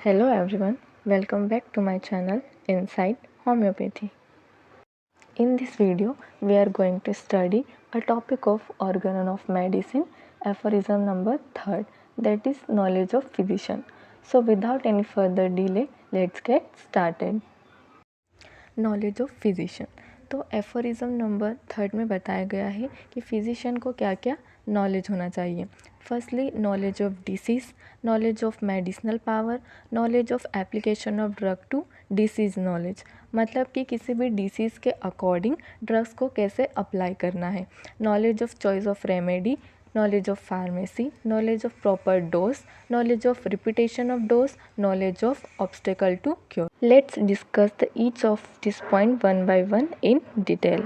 Hello everyone, welcome back to my channel Inside Homeopathy. In this video, we are going to study a topic of organ of medicine, aphorism number 3rd, that is knowledge of physician. So without any further delay, let's get started. Knowledge of physician. तो aphorism number 3rd में बताया गया है कि physician को क्या क्या knowledge होना चाहिए। Firstly knowledge of disease, knowledge of medicinal power, knowledge of application of drug to disease knowledge, मतलब कि किसी भी डिसीज़ के अकॉर्डिंग ड्रग्स को कैसे अप्लाई करना है। Knowledge of choice of remedy, knowledge of pharmacy, knowledge of proper dose, knowledge of repetition of dose, knowledge of obstacle to cure. Let's discuss each of this point one by one in detail.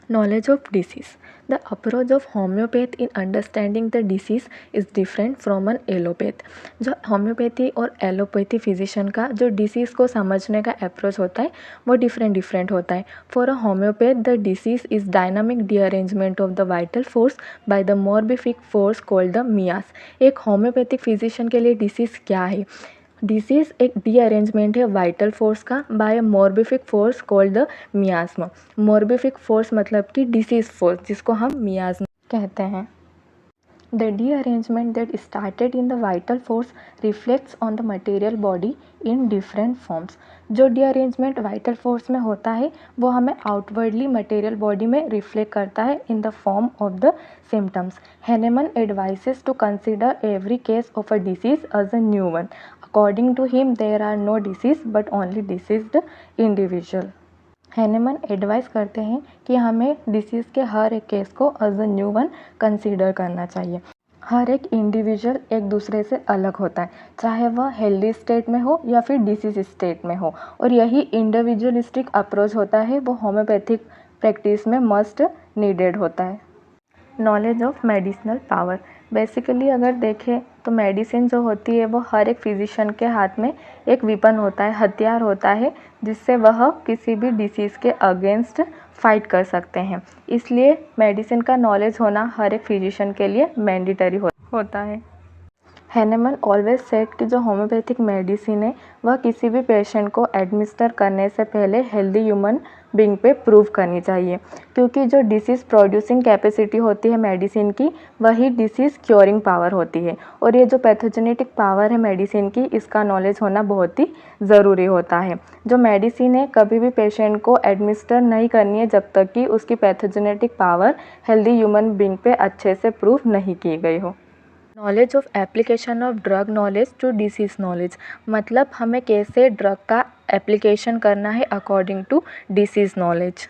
Knowledge of disease. The approach of homeopath in understanding the disease is different from an allopath. जो homeopathy और allopathy physician का जो disease को समझने का approach होता है वो डिफरेंट होता है। For a homeopath the disease is dynamic derangement of the vital force by the morbific force called the miasm. एक होम्योपैथिक फिजिशियन के लिए डिसीज़ क्या है? डिसीज़ एक रीअरेंजमेंट है वाइटल फोर्स का by morbific force called the miasm. Morbific force मतलब कि डिसीज फोर्स, जिसको हम मियास्म कहते हैं। The rearrangement that started in the vital force reflects on the material body in different forms. जो रीअरेंजमेंट वाइटल फोर्स में होता है वो हमें आउटवर्डली मटेरियल बॉडी में रिफ्लेक्ट करता है in the form of the symptoms. Hahnemann advises to consider every case of a disease as a new one. According to him, there are no disease but only diseased individual. Hahnemann advice करते हैं कि हमें disease के हर एक case को as a new one consider करना चाहिए। हर एक इंडिविजुअल एक दूसरे से अलग होता है, चाहे वह हेल्दी स्टेट में हो या फिर डिसीज स्टेट में हो, और यही इंडिविजुअलिस्टिक अप्रोच होता है वो होम्योपैथिक प्रैक्टिस में मस्ट नीडेड होता है। Knowledge of medicinal power. Basically अगर देखें तो मेडिसिन जो होती है वो हर एक फिजिशियन के हाथ में एक वेपन होता है, हथियार होता है, जिससे वह किसी भी डिसीज़ के अगेंस्ट फाइट कर सकते हैं। इसलिए मेडिसिन का नॉलेज होना हर एक फिजिशियन के लिए मैंडेटरी होता है। हैनेमन ऑलवेज सेड कि जो होम्योपैथिक मेडिसिन है वह किसी भी पेशेंट को एडमिनिस्टर करने से पहले हेल्दी ह्यूमन बीइंग पे प्रूव करनी चाहिए, क्योंकि जो डिसीज़ प्रोड्यूसिंग कैपेसिटी होती है मेडिसिन की वही डिसीज़ क्योरिंग पावर होती है, और ये जो पैथोजेनेटिक पावर है मेडिसिन की इसका नॉलेज होना बहुत ही ज़रूरी होता है। जो मेडिसिन है कभी भी पेशेंट को एडमिनिस्टर नहीं करनी है जब तक कि उसकी pathogenetic power healthy human being पे अच्छे से प्रूव नहीं की गई हो। Knowledge of application of drug knowledge to disease knowledge, मतलब हमें कैसे ड्रग का एप्लीकेशन करना है according to disease knowledge.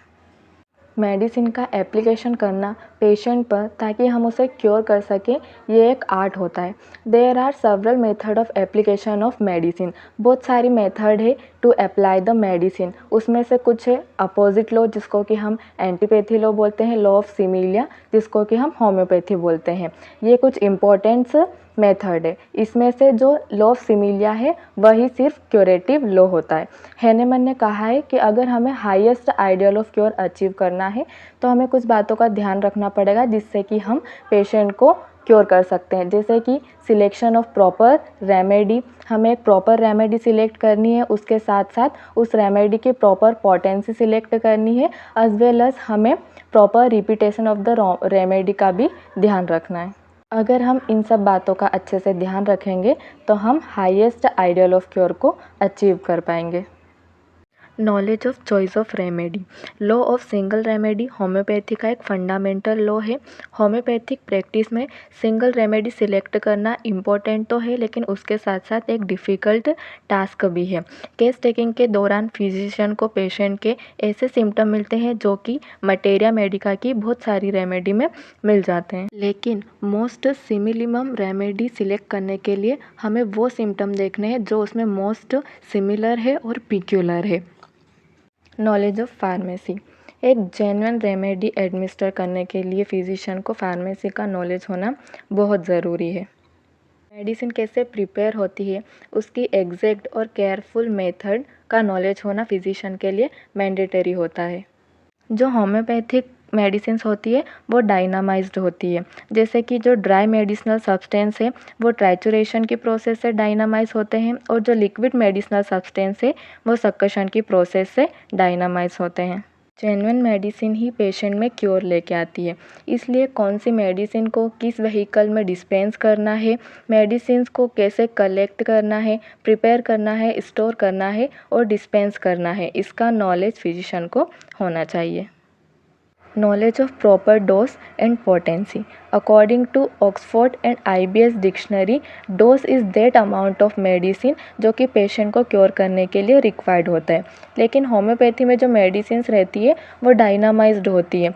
Medicine का एप्लीकेशन करना पेशेंट पर ताकि हम उसे क्योर कर सकें, ये एक आर्ट होता है। There are several method of application of medicine. बहुत सारी मेथड है टू अप्लाई द मेडिसिन। उसमें से कुछ है अपोजिट लॉ, जिसको कि हम एंटीपैथी लॉ बोलते हैं, लॉ ऑफ सिमिलिया जिसको कि हम होम्योपैथी बोलते हैं। ये कुछ इम्पोर्टेंट्स मेथड है। इसमें से जो लॉ ऑफ सिमिलिया है वही सिर्फ क्यूरेटिव लॉ होता है। हैनेमन ने कहा है कि अगर हमें highest ideal of cure achieve करना है तो हमें कुछ बातों का ध्यान रखना पड़ेगा जिससे कि हम पेशेंट को क्योर कर सकते हैं, जैसे कि सिलेक्शन ऑफ प्रॉपर रेमेडी। हमें एक प्रॉपर रेमेडी सिलेक्ट करनी है, उसके साथ साथ उस रेमेडी की प्रॉपर पोटेंसी सिलेक्ट करनी है, एज वेल एज हमें proper repetition of the remedy का भी ध्यान रखना है। अगर हम इन सब बातों का अच्छे से ध्यान रखेंगे तो हम हाईएस्ट आइडियल ऑफ क्योर को अचीव कर पाएंगे। Knowledge of choice of remedy. Law of single remedy homeopathy का एक फंडामेंटल लॉ है। होम्योपैथिक प्रैक्टिस में सिंगल रेमेडी सिलेक्ट करना इम्पोर्टेंट तो है, लेकिन उसके साथ साथ एक डिफ़िकल्ट टास्क भी है। केस टेकिंग के दौरान फिजिशियन को पेशेंट के ऐसे सिम्टम मिलते हैं जो कि मटेरिया मेडिका की बहुत सारी रेमेडी में मिल जाते हैं, लेकिन मोस्ट सिमिलिमम रेमेडी सिलेक्ट करने के लिए हमें वो सिम्टम देखने हैं जो उसमें मोस्ट सिमिलर है और पिक्यूलर है। Knowledge of pharmacy. एक जेन्युइन रेमेडी एडमिनिस्टर करने के लिए फिजिशियन को फार्मेसी का नॉलेज होना बहुत ज़रूरी है। मेडिसिन कैसे प्रिपेयर होती है उसकी एग्जैक्ट और केयरफुल मेथड का नॉलेज होना फिजिशियन के लिए मैंडेटरी होता है। जो होम्योपैथिक मेडिसिन्स होती है वो डायनामाइज्ड होती है। जैसे कि जो ड्राई मेडिसिनल सब्सटेंस है वो ट्राइचुरेशन की प्रोसेस से डायनामाइज होते हैं और जो लिक्विड मेडिसिनल सब्सटेंस है वो सक्शन की प्रोसेस से डायनामाइज होते हैं। जेन्युइन मेडिसिन ही पेशेंट में क्योर लेके आती है, इसलिए कौन सी मेडिसिन को किस व्हीकल में डिस्पेंस करना है, मेडिसिन को कैसे कलेक्ट करना है, प्रिपेयर करना है, स्टोर करना है और डिस्पेंस करना है, इसका नॉलेज फिजिशियन को होना चाहिए। Knowledge of proper dose and potency. According to Oxford and IBS Dictionary, dose is that amount of medicine जो कि पेशेंट को क्योर करने के लिए रिक्वायर्ड होता है। लेकिन होम्योपैथी में जो मेडिसिन्स रहती है वो डायनामाइज्ड होती है,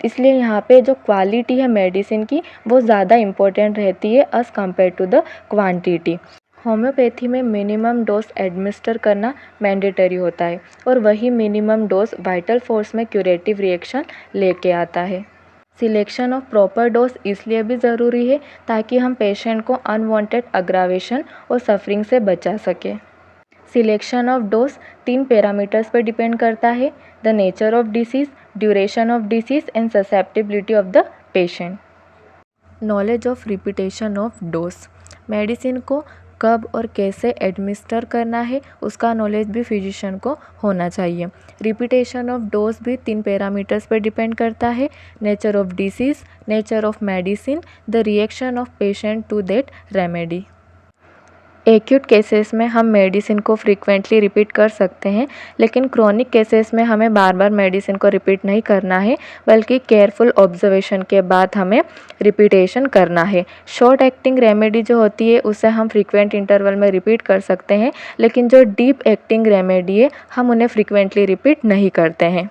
इसलिए यहाँ पे जो क्वालिटी है मेडिसिन की वो ज़्यादा इम्पोर्टेंट रहती है as compare to the quantity. Homeopathy में मिनिमम डोज एडमिनिस्टर करना मैंडेटरी होता है और वही मिनिमम डोज वाइटल फोर्स में क्यूरेटिव रिएक्शन लेके आता है। सिलेक्शन ऑफ प्रॉपर डोज इसलिए भी ज़रूरी है ताकि हम पेशेंट को अनवांटेड अग्रावेशन और सफरिंग से बचा सकें। सिलेक्शन ऑफ डोज 3 पैरामीटर्स पर डिपेंड करता है, the nature of disease, duration of disease and susceptibility of the patient. Knowledge of repetition of dose. Medicine को कब और कैसे एडमिनिस्टर करना है उसका नॉलेज भी फिजिशियन को होना चाहिए। रिपीटेशन ऑफ डोज भी 3 पैरामीटर्स पर डिपेंड करता है, nature of disease, nature of medicine, the reaction of patient to that remedy. Acute cases में हम मेडिसिन को फ्रीक्वेंटली रिपीट कर सकते हैं, लेकिन क्रोनिक केसेस में हमें बार बार मेडिसिन को रिपीट नहीं करना है, बल्कि केयरफुल ऑब्जर्वेशन के बाद हमें रिपीटेशन करना है। शॉर्ट एक्टिंग रेमेडी जो होती है उसे हम फ्रीक्वेंट इंटरवल में रिपीट कर सकते हैं, लेकिन जो डीप एक्टिंग रेमेडी है हम उन्हें फ्रीक्वेंटली रिपीट नहीं करते हैं।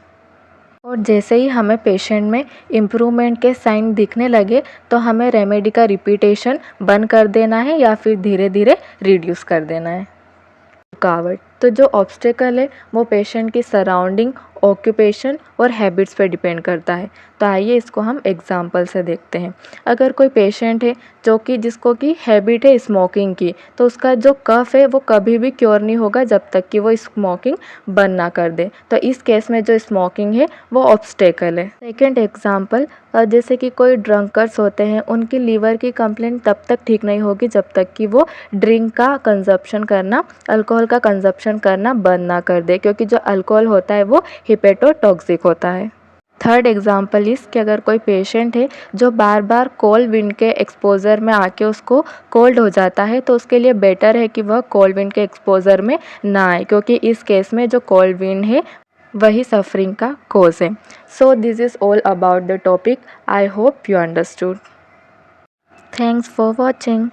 और जैसे ही हमें पेशेंट में इम्प्रूवमेंट के साइन दिखने लगे तो हमें रेमेडी का रिपीटेशन बंद कर देना है या फिर धीरे धीरे रिड्यूस कर देना है। रुकावट, तो जो ऑब्स्टेकल है वो पेशेंट की सराउंडिंग, ऑक्यूपेशन और हैबिट्स पर डिपेंड करता है। तो आइए इसको हम एग्जांपल से देखते हैं। अगर कोई पेशेंट है जिसको कि हैबिट है स्मोकिंग की, तो उसका जो कफ है वो कभी भी क्योर नहीं होगा जब तक कि वो स्मोकिंग बंद ना कर दे। तो इस केस में जो स्मोकिंग है वो ऑब्स्टेकल है। सेकेंड एग्जाम्पल, जैसे कि कोई ड्रंकर्स होते हैं, उनकी लीवर की कंप्लेंट तब तक ठीक नहीं होगी जब तक कि वो ड्रिंक का कंजप्शन करना, अल्कोहल का कंजप्शन करना बंद ना कर दे, क्योंकि जो अल्कोहल होता है वो हिपेटोटॉक्सिक होता है। थर्ड एग्जाम्पल इस कि अगर कोई पेशेंट है जो बार बार कोल्ड विंड के एक्सपोज़र में आके उसको कोल्ड हो जाता है, तो उसके लिए बेटर है कि वह कोल्ड विंड के एक्सपोज़र में ना आए, क्योंकि इस केस में जो कोल्ड विंड है वही सफरिंग का कोज है। So this is all about the topic. I hope you understood. Thanks for watching.